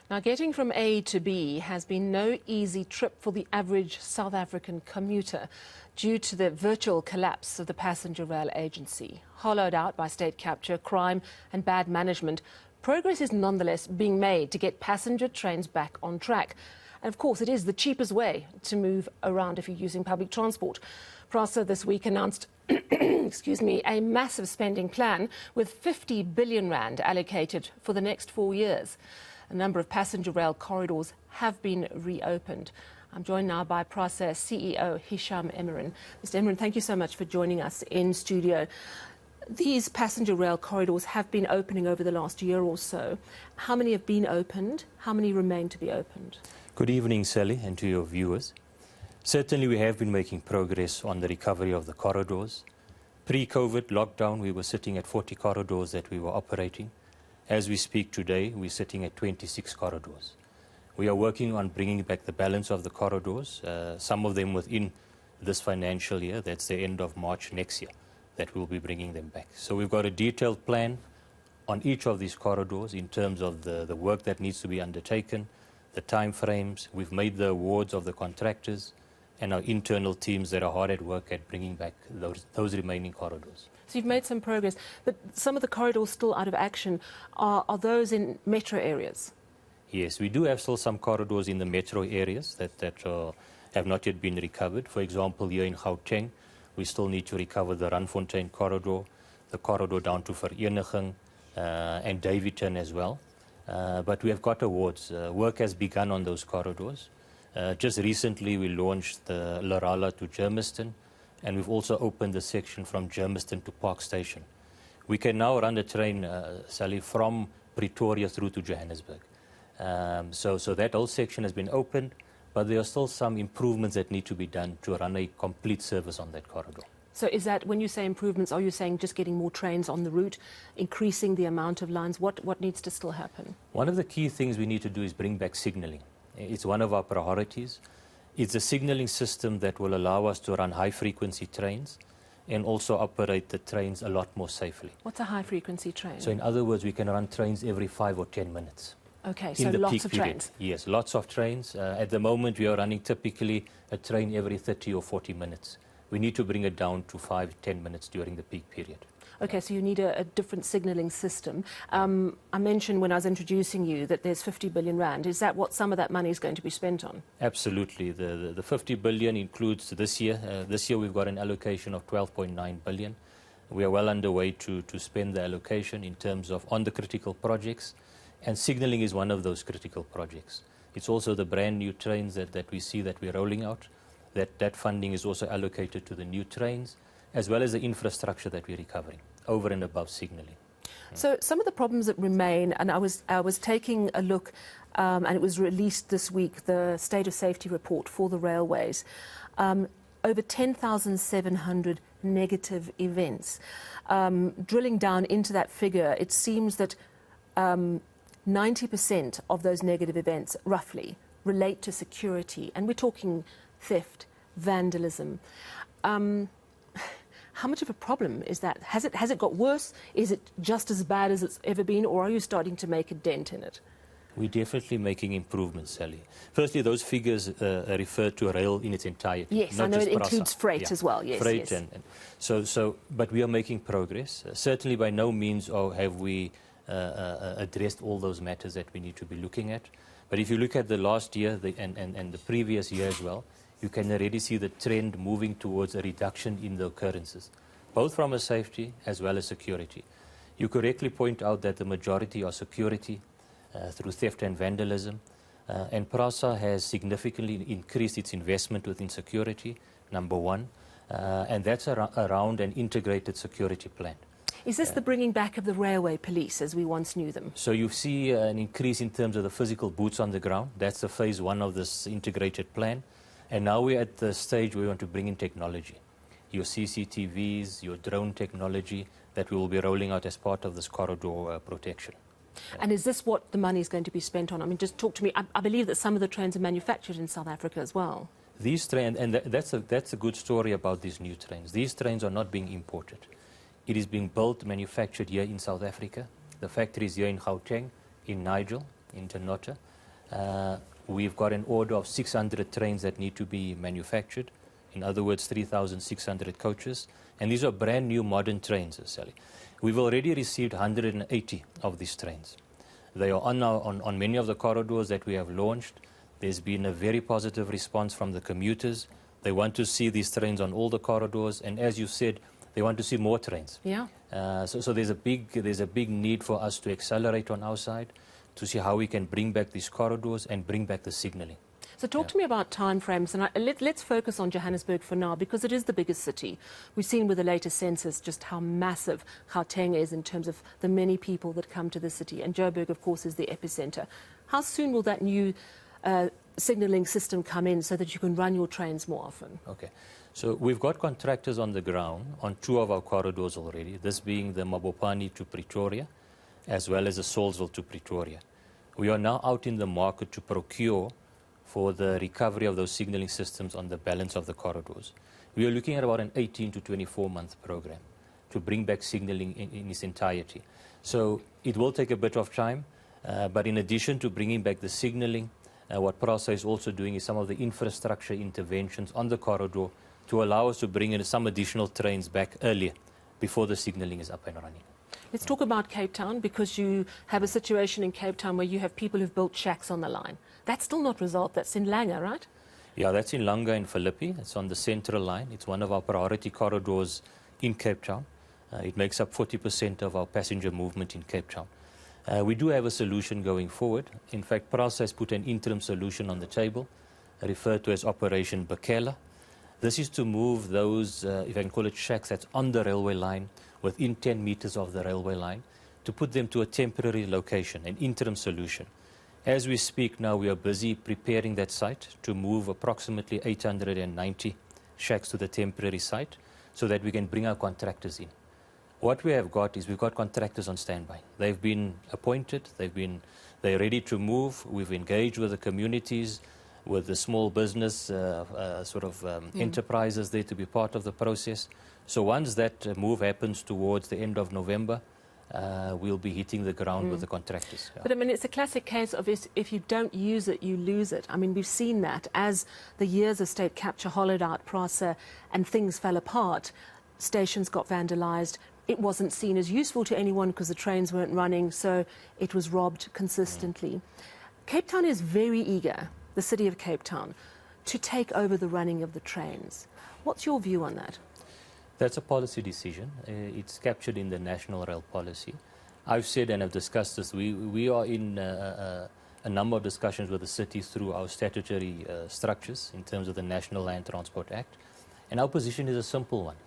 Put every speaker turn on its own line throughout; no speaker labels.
Now, getting from A to B has been no easy trip for the average South African commuter due to the virtual collapse of the passenger rail agency. Hollowed out by state capture, crime and bad management, progress is nonetheless being made to get passenger trains back on track. And of course, it is the cheapest way to move around if you're using public transport. Prasa this week announced excuse me, a massive spending plan with 50 billion rand allocated for the next 4 years. A number of passenger rail corridors have been reopened. I'm joined now by Prasa CEO Hishaam Emeran. Mr. Emeran, thank you so much for joining us in studio. These passenger rail corridors have been opening over the last year or so. How many have been opened? How many remain to be opened?
Good evening, Sally, and to your viewers. Certainly we have been making progress on the recovery of the corridors. Pre-COVID lockdown, we were sitting at 40 corridors that we were operating. As we speak today, we're sitting at 26 corridors. We are working on bringing back the balance of the corridors, some of them within this financial year, that's the end of March next year, that we'll be bringing them back. So we've got a detailed plan on each of these corridors in terms of the work that needs to be undertaken, the time frames. We've made the awards of the contractors and our internal teams that are hard at work at bringing back those remaining corridors.
So you've made some progress, but some of the corridors still out of action. Are those in metro areas?
Yes, we do have still some corridors in the metro areas that have not yet been recovered. For example, here in Gauteng, we still need to recover the Randfontein corridor, the corridor down to Vereniging, and Devolution as well. But we have got awards. Work has begun on those corridors. Just recently, we launched the Lerala to Germiston, and we've also opened the section from Germiston to Park Station. We can now run the train, Sally, from Pretoria through to Johannesburg. So that whole section has been opened, but there are still some improvements that need to be done to run a complete service on that corridor.
So is that, when you say improvements, are you saying just getting more trains on the route, increasing the amount of lines? What needs to still happen?
One of the key things we need to do is bring back signalling. It's one of our priorities. It's a signalling system that will allow us to run high-frequency trains and also operate the trains a lot more safely.
What's a high-frequency train?
So in other words, we can run trains every 5 or 10 minutes.
Okay, so lots of trains.
Yes, lots of trains. At the moment, we are running typically a train every 30 or 40 minutes. We need to bring it down to 5-10 minutes during the peak period.
Okay, so you need a different signalling system. I mentioned when I was introducing you that there's 50 billion rand. Is that what some of that money is going to be spent on?
Absolutely. The 50 billion includes this year. This year we've got an allocation of 12.9 billion. We are well underway to spend the allocation in terms of on the critical projects, and signalling is one of those critical projects. It's also the brand new trains that we see that we're rolling out. That funding is also allocated to the new trains, as well as the infrastructure that we're recovering, over and above signalling.
So some of the problems that remain, and I was taking a look, and it was released this week, the State of Safety report for the railways. Over 10,700 negative events. Drilling down into that figure, it seems that 90% of those negative events, roughly, relate to security. And we're talking theft, vandalism. How much of a problem is that? Has it got worse? Is it just as bad as it's ever been, or are you starting to make a dent in it?
We're definitely making improvements, Sally. Firstly, those figures refer to rail in its entirety.
Yes, I know it includes freight as well. Yes,
freight,
yes.
But we are making progress. Certainly, by no means have we addressed all those matters that we need to be looking at. But if you look at the last year and the previous year as well, you can already see the trend moving towards a reduction in the occurrences, both from a safety as well as security. You correctly point out that the majority are security through theft and vandalism, and Prasa has significantly increased its investment within security, number one, and that's around an integrated security plan.
Is this the bringing back of the railway police as we once knew them?
So you see an increase in terms of the physical boots on the ground. That's the phase one of this integrated plan. And now we're at the stage where we want to bring in technology. Your CCTVs, your drone technology that we will be rolling out as part of this corridor protection.
And is this what the money is going to be spent on? I mean, just talk to me. I believe that some of the trains are manufactured in South Africa as well.
These trains, and that's a good story about these new trains. These trains are not being imported. It is being built, manufactured here in South Africa. The factory is here in Gauteng, in Nigel, in Tenotta. We've got an order of 600 trains that need to be manufactured. In other words, 3,600 coaches. And these are brand new modern trains, Sally. We've already received 180 of these trains. They are on many of the corridors that we have launched. There's been a very positive response from the commuters. They want to see these trains on all the corridors. And as you said, they want to see more trains.
Yeah.
So there's a big need for us to accelerate on our side to see how we can bring back these corridors and bring back the signalling.
So talk to me about timeframes, and let's focus on Johannesburg for now, because it is the biggest city. We've seen with the latest census just how massive Gauteng is in terms of the many people that come to the city, and Joburg, of course, is the epicenter. How soon will that new signalling system come in so that you can run your trains more often?
Okay. So we've got contractors on the ground on 2 of our corridors already, this being the Mabopane to Pretoria, as well as the Salisbury to Pretoria. We are now out in the market to procure for the recovery of those signalling systems on the balance of the corridors. We are looking at about an 18 to 24-month program to bring back signalling in its entirety. So it will take a bit of time, but in addition to bringing back the signalling, what Prasa is also doing is some of the infrastructure interventions on the corridor to allow us to bring in some additional trains back earlier before the signalling is up and running.
Let's talk about Cape Town, because you have a situation in Cape Town where you have people who've built shacks on the line. That's still not resolved. That's in Langa, right?
Yeah, that's in Langa and Philippi. It's on the central line. It's one of our priority corridors in Cape Town. It makes up 40% of our passenger movement in Cape Town. We do have a solution going forward. In fact, Prasa has put an interim solution on the table, referred to as Operation Bakela. This is to move those, if I can call it shacks, that's on the railway line, within 10 meters of the railway line, to put them to a temporary location, an interim solution. As we speak now, we are busy preparing that site to move approximately 890 shacks to the temporary site so that we can bring our contractors in. What we have got is we've got contractors on standby. They've been appointed, they're ready to move. We've engaged with the communities, with the small business enterprises there to be part of the process. So once that move happens towards the end of November, we'll be hitting the ground with the contractors. Yeah.
But I mean, it's a classic case of if you don't use it, you lose it. I mean, we've seen that as the years of state capture hollowed out Prasa and things fell apart, stations got vandalized. It wasn't seen as useful to anyone because the trains weren't running, so it was robbed consistently. Cape Town is very eager, the city of Cape Town, to take over the running of the trains. What's your view on that?
That's a policy decision. It's captured in the National Rail Policy. I've said and I've discussed this. We are in a number of discussions with the city through our statutory structures in terms of the National Land Transport Act. And our position is a simple one.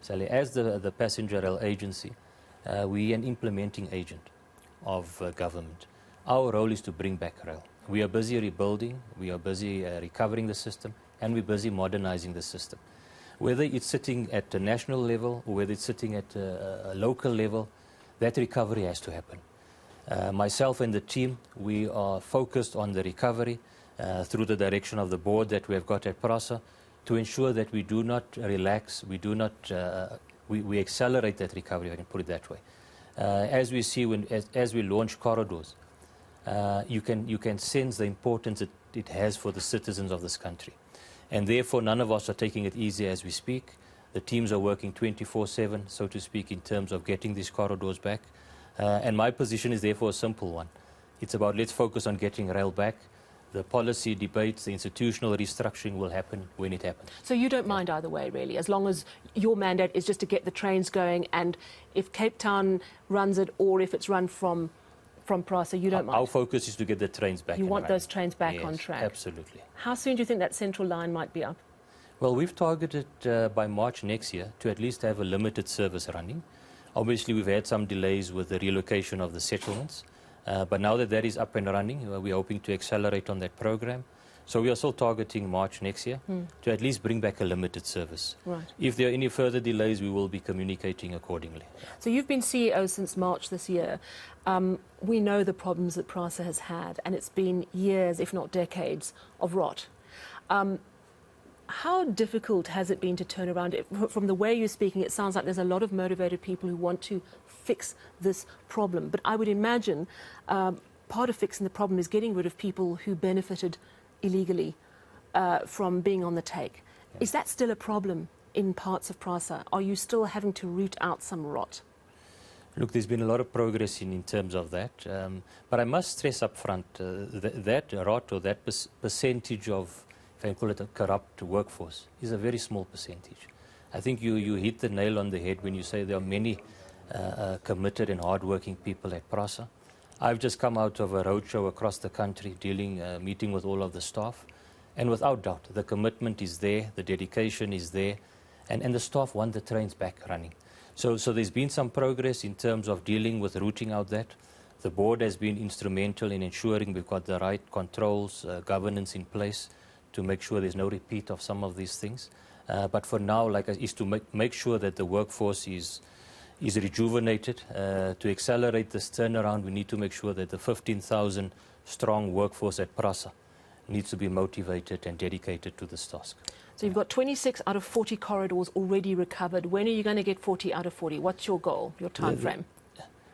Sally, as the passenger rail agency, we are an implementing agent of government. Our role is to bring back rail. We are busy rebuilding, we are busy recovering the system, and we're busy modernizing the system. Whether it's sitting at the national level or whether it's sitting at a local level, that recovery has to happen. Myself and the team, we are focused on the recovery through the direction of the board that we have got at Prasa to ensure that we do not relax, we accelerate that recovery, if I can put it that way. As we see, as we launch corridors, you can sense the importance it has for the citizens of this country. And therefore, none of us are taking it easy as we speak. The teams are working 24/7, so to speak, in terms of getting these corridors back. And my position is therefore a simple one. It's about let's focus on getting rail back. The policy debates, the institutional restructuring will happen when it happens.
So you don't mind either way, really, as long as your mandate is just to get the trains going, and if Cape Town runs it or if it's run from Prasa, you don't mind?
Our focus is to get the trains back.
You want those trains back on track?
Absolutely.
How soon do you think that central line might be up?
Well, we've targeted by March next year to at least have a limited service running. Obviously, we've had some delays with the relocation of the settlements. But now that that is up and running, we're hoping to accelerate on that program. So we are still targeting March next year to at least bring back a limited service.
Right.
If there are any further delays, we will be communicating accordingly.
So you've been CEO since March this year. We know the problems that Prasa has had, and it's been years, if not decades, of rot. How difficult has it been to turn around it? From the way you're speaking, it sounds like there's a lot of motivated people who want to fix this problem. But I would imagine part of fixing the problem is getting rid of people who benefited illegally from being on the take.
Yeah.
Is that still a problem in parts of Prasa? Are you still having to root out some rot?
Look, there's been a lot of progress in terms of that, but I must stress up front that rot, or that percentage of, if I call it a corrupt workforce, is a very small percentage. I think you hit the nail on the head when you say there are many committed and hardworking people at Prasa. I've just come out of a roadshow across the country, meeting with all of the staff, and without doubt, the commitment is there, the dedication is there, and the staff want the trains back running. So there's been some progress in terms of dealing with rooting out that. The board has been instrumental in ensuring we've got the right controls, governance in place to make sure there's no repeat of some of these things. But for now, is to make sure that the workforce is rejuvenated. To accelerate this turnaround, we need to make sure that the 15,000 strong workforce at Prasa needs to be motivated and dedicated to this task.
So you've got 26 out of 40 corridors already recovered. When are you going to get 40 out of 40? What's your goal, your time frame?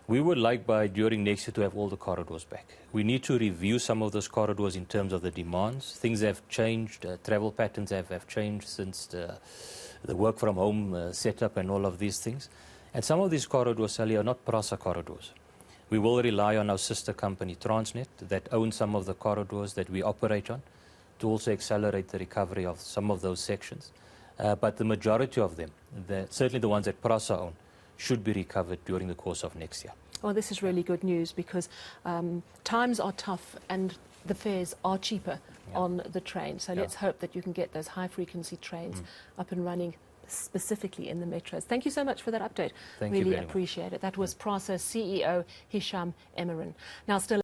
We would like during next year to have all the corridors back. We need to review some of those corridors in terms of the demands. Things have changed, travel patterns have changed since the work from home setup and all of these things. And some of these corridors, Sally, are not Prasa corridors. We will rely on our sister company, Transnet, that owns some of the corridors that we operate on, to also accelerate the recovery of some of those sections. But the majority of them, certainly the ones that Prasa own, should be recovered during the course of next year.
Well, this is really good news because times are tough and the fares are cheaper on the train. So let's hope that you can get those high-frequency trains up and running, specifically in the metros. Thank you so much for that update.
Thank you
really
very much.
appreciate it. That was Prasa CEO Hishaam Emeran. Now, still